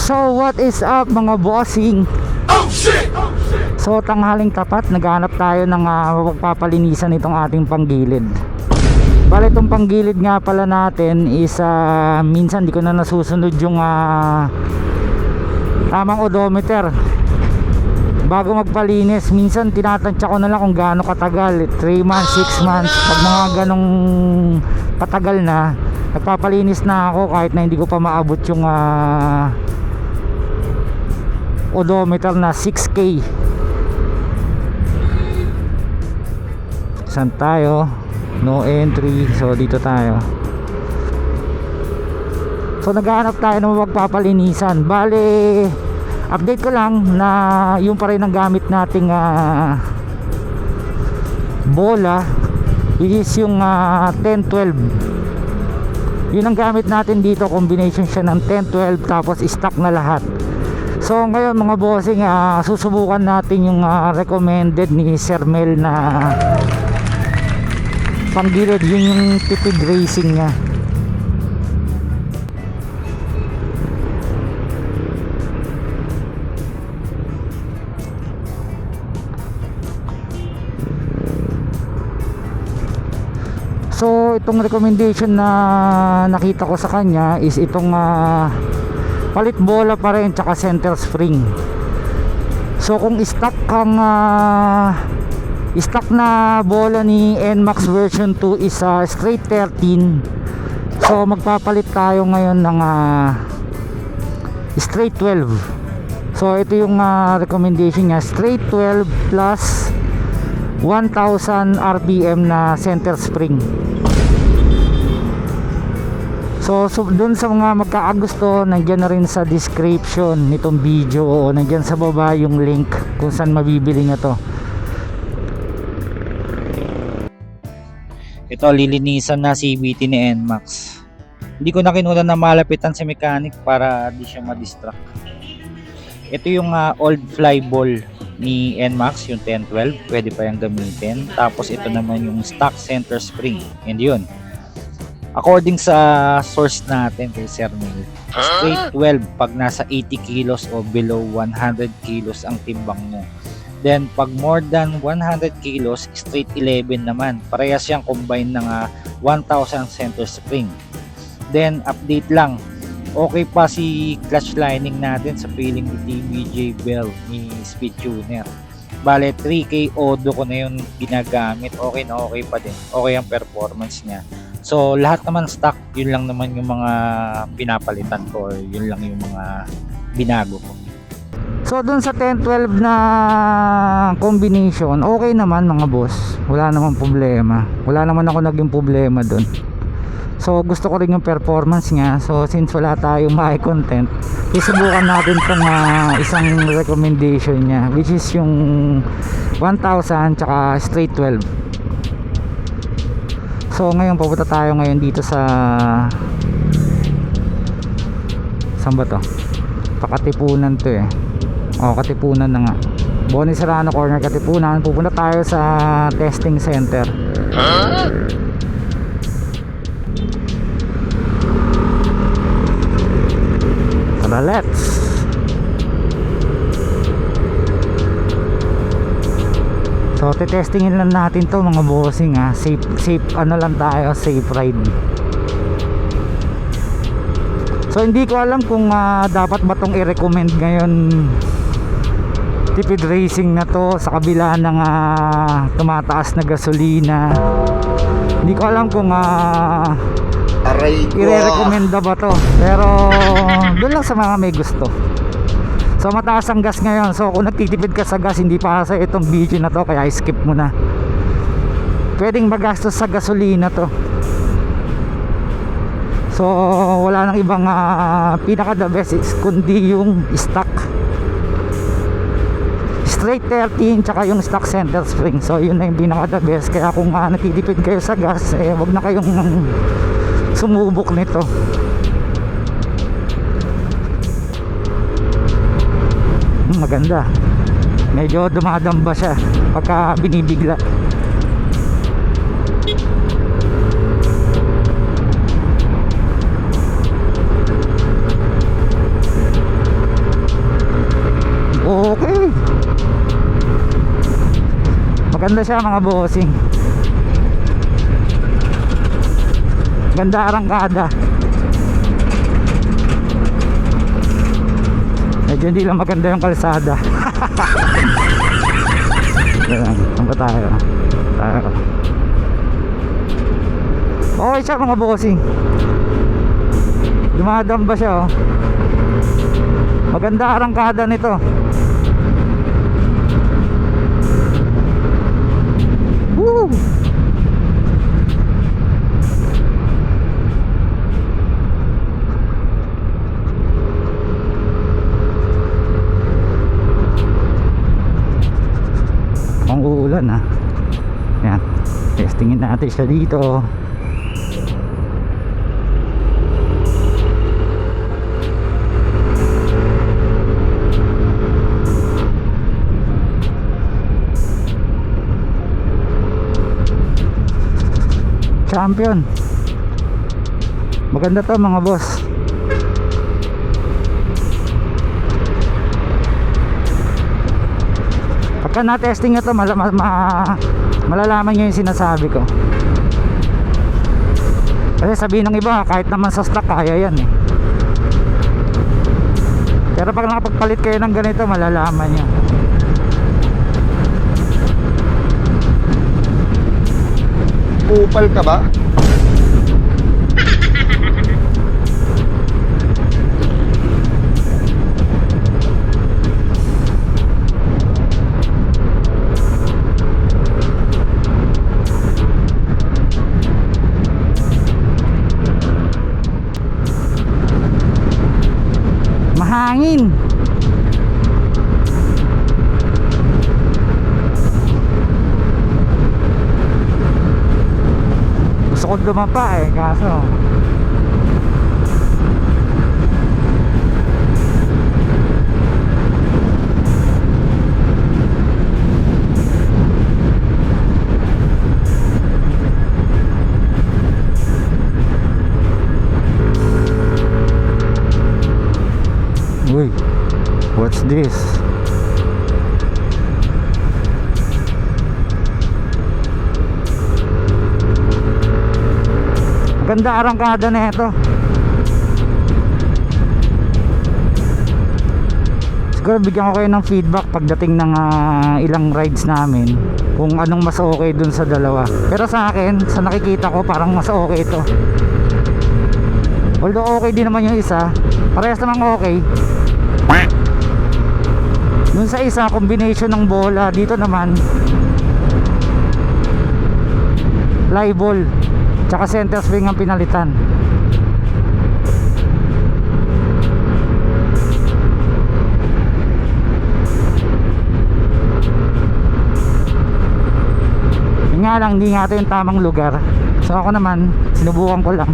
So what is up mga bossing? So tanghaling tapat, naghanap tayo ng mapagpapalinisan itong ating panggilid. Bale itong panggilid nga pala natin is minsan di ko na nasusunod yung tamang odometer bago magpalinis. Minsan tinatansya ko na lang kung gaano katagal, 3 months, 6 months. Pag mga ganong patagal na, nagpapalinis na ako kahit na hindi ko pa maabot yung odometer na 6K. Saan tayo? No entry. So dito tayo. So naghahanap tayo ng magpapalinisan. Bale, update ko lang na yung pa rin ang gamit nating bola, which is yung 10-12. Yun ang gamit natin dito. Combination siya ng 10-12 tapos stock na lahat. So ngayon mga bossing, susubukan natin yung recommended ni Sir Mel na panggilid. Yun yung tipid racing niya. So itong recommendation na nakita ko sa kanya is itong palit bola pa rin tsaka center spring. So kung stock kang stock na bola ni NMAX version 2 is straight 13, so magpapalit tayo ngayon ng straight 12. So ito yung recommendation niya, straight 12 plus 1000 RPM na center spring. So dun sa mga magkakagusto, nandiyan na rin sa description nitong video o nandiyan sa baba yung link kung saan mabibili nyo to. Ito, lilinisan na CVT ni NMAX. Hindi ko na kinuha na malapitan si mechanic para di siya ma-distract. Ito yung old fly ball ni NMAX, yung 10-12, pwede pa yung gamitin. Tapos ito naman yung stock center spring, and yun, according sa source natin kay Sir Mel, straight 12 pag nasa 80 kilos o below 100 kilos ang timbang mo. Then pag more than 100 kilos, straight 11 naman. Parehas siyang combine ng 1000 center spring. Then update lang, okay pa si clutch lining natin sa feeling ni TBJ Bell ni Speed Tuner. Bale 3K Odo ko na yun ginagamit, okay na okay pa din, okay ang performance niya. So lahat naman stock, yun lang naman yung mga pinapalitan ko, or yun lang yung mga binago ko. So dun sa 10-12 na combination, okay naman mga boss, wala namang problema, wala naman ako naging problema dun. So gusto ko rin yung performance niya. So since wala tayong content, susubukan natin itong isang recommendation niya, which is yung 1000 tsaka straight 12. So ngayon pupunta tayo ngayon dito sa, saan ba to? Pakatipunan to eh. O Katipunan na nga, Bonnie Serrano corner Katipunan. Pupunta tayo sa testing center. Tara, let's. So testingin lang natin to mga bossing safe ano lang tayo, safe ride. So hindi ko alam kung dapat ba tong i-recommend ngayon, tipid racing na to, sa kabila ng tumataas na gasolina. Hindi ko alam kung i-recommenda ba to, pero doon lang sa mga may gusto. So mataas ang gas ngayon, so kung nagtitipid ka sa gas, hindi pa sa itong video na to, kaya skip mo na. Pwedeng magastos sa gasolina to. So wala nang ibang pinaka the best is kundi yung stock straight 13 tsaka yung stock center spring. So yun na yung pinaka the best. Kaya kung natitipid kayo sa gas, wag na kayong sumubok nito. Maganda, medyo dumadamba siya pagka binibigla. Maganda siya mga bossing. Ganda arangkada. Medyo hindi lang maganda yung kalsada. Yan, saan ba tayo? Okay siya mga bossing. Dumadaan ba siya, oh. Maganda arangkada nito. Woo! Ang uulan, ha. Yan, testingin natin siya dito. Champion. Maganda to mga boss. Pagka na-testing nyo to, malalaman nyo yung sinasabi ko. Kasi sabihin ng iba, kahit naman sa stock kaya yan eh. Pero pag nakapagpalit kayo ng ganito, malalaman nyo. Upal ka ba? Mahangin. Gusto ko dumapa eh, kaso uy, what's this? Ganda arangkada na ito. Siguro bigyan ko kayo ng feedback pagdating ng ilang rides namin, kung anong mas okay dun sa dalawa. Pero sa akin, sa nakikita ko, parang mas okay ito. Although okay din naman yung isa, parehas namang okay. Dun sa isa, combination ng bola. Dito naman fly ball tsaka center swing ang pinalitan. Yun nga lang, hindi nga ito yung tamang lugar. So ako naman, sinubukan ko lang.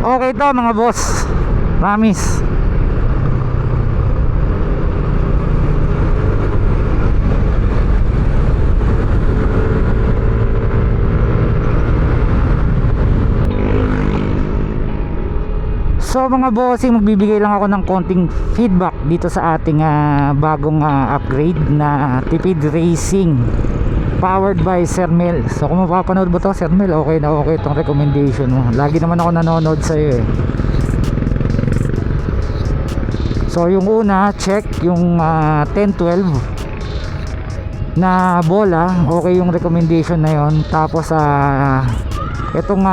Okay to mga boss, promise. So mga bossing, magbibigay lang ako ng konting feedback dito sa ating bagong upgrade na Tipid Racing powered by Sir Mel. So kung mapapanood mo to, Sir Mel, okay na okay itong recommendation mo. Lagi naman ako nanonood sa iyo eh. So yung una, check yung 10-12 na bola, okay yung recommendation na yon. Tapos itong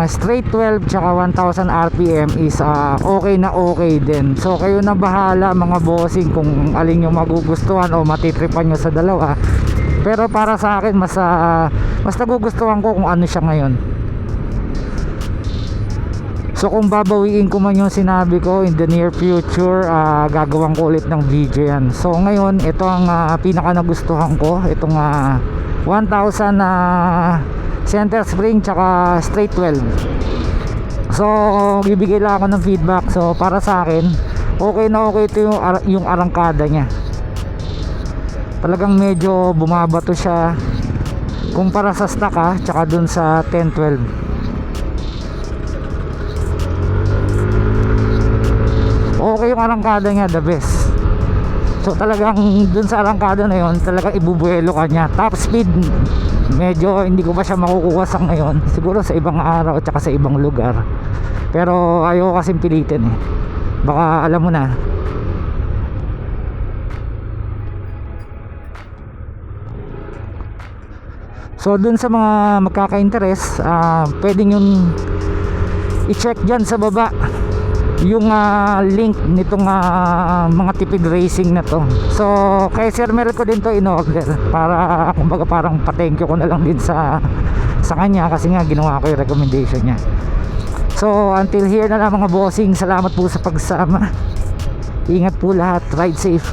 straight 12 tsaka 1000 RPM is okay na okay din. So kayo na bahala mga bossing kung alin yung magugustuhan o matitripan nyo sa dalawa. Pero para sa akin, mas nagugustuhan ko kung ano siya ngayon. So kung babawiin ko man yung sinabi ko, in the near future gagawin ko ulit ng video yan. So ngayon, ito ang pinaka nagustuhan ko, itong 1000 center spring tsaka straight 12. So bibigay lang ako ng feedback. So para sa akin, okay na okay ito yung arangkada niya. Talagang medyo bumabato siya kumpara sa stock tsaka dun sa 1012. Okay yung arangkada niya, the best. So talagang dun sa arangkada na yon, talagang ibubuelo ka niya. Top speed, medyo hindi ko pa siya makukuha sa ngayon. Siguro sa ibang araw tsaka sa ibang lugar. Pero ayoko kasing pilitin eh. Baka alam mo na. So dun sa mga magkaka-interest, pwedeng yung i-check dyan sa baba yung link nitong mga tipid racing na to. So kay Sir Mel ko din to in-order para kumbaga parang pa-thank you ko na lang din sa kanya kasi nga ginawa ko yung recommendation niya. So until here na lang mga bossing, salamat po sa pagsama. Ingat po lahat, ride safe.